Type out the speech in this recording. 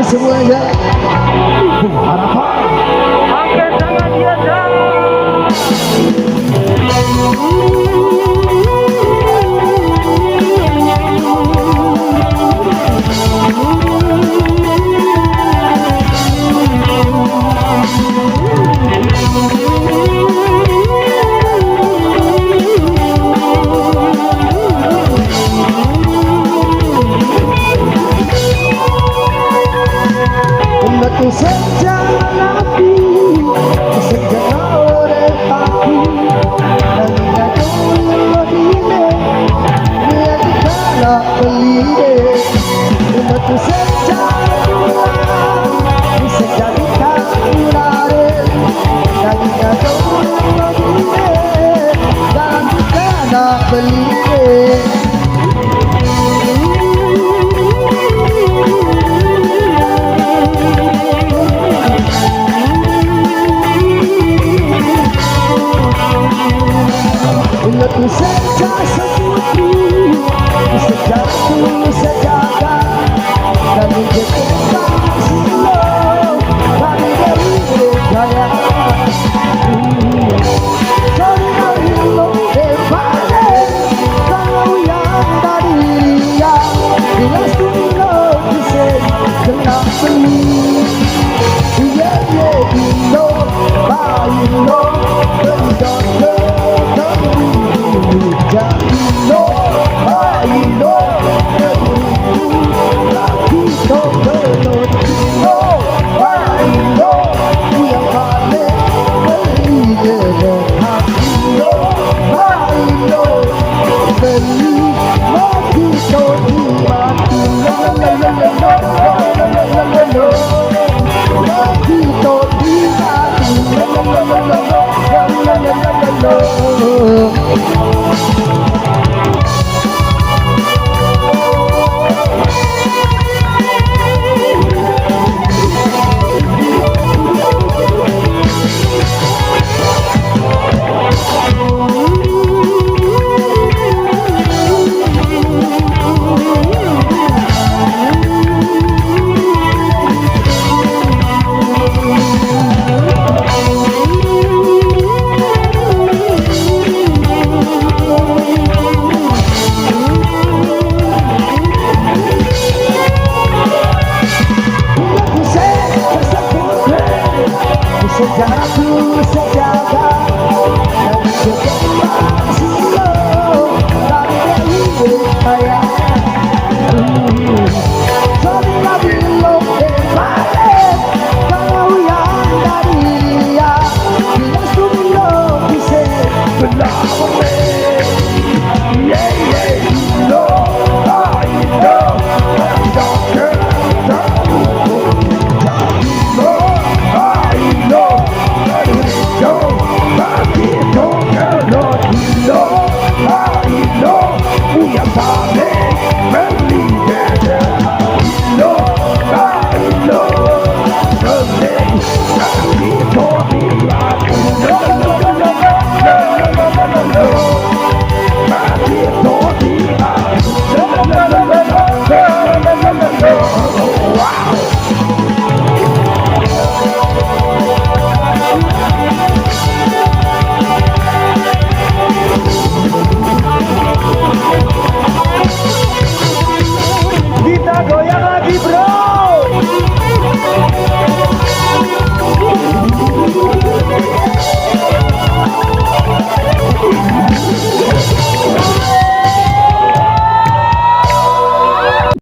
semuanya. Harapan. Angkat tangan di atas. Umatku sejalan api, sejalan oleh aku. Dan aku lebih dia tidak pelide. Umatku sejalan, sejalan kaulare. Dan aku lebih dan tidak pelide. Umatku saja sekutu, sejatuh sejaga, dan menjadi silau dari gaya. Soalnya hilang debane, kalau yang dari dia, bila sudah bisa kena beli. Iya ilo, bailo, berjodoh. Jadilah, ayolah, lagi terbentuk, ayolah, yang paling beli hatilah, ayolah, beli mati mati, mati sejatuh sejaga dan berkembang silau dari gaya. Soalnya belum dibalik kalau yang dari dia bila sudah bisa berlawan. Yeah yeah no I know doctor. Kita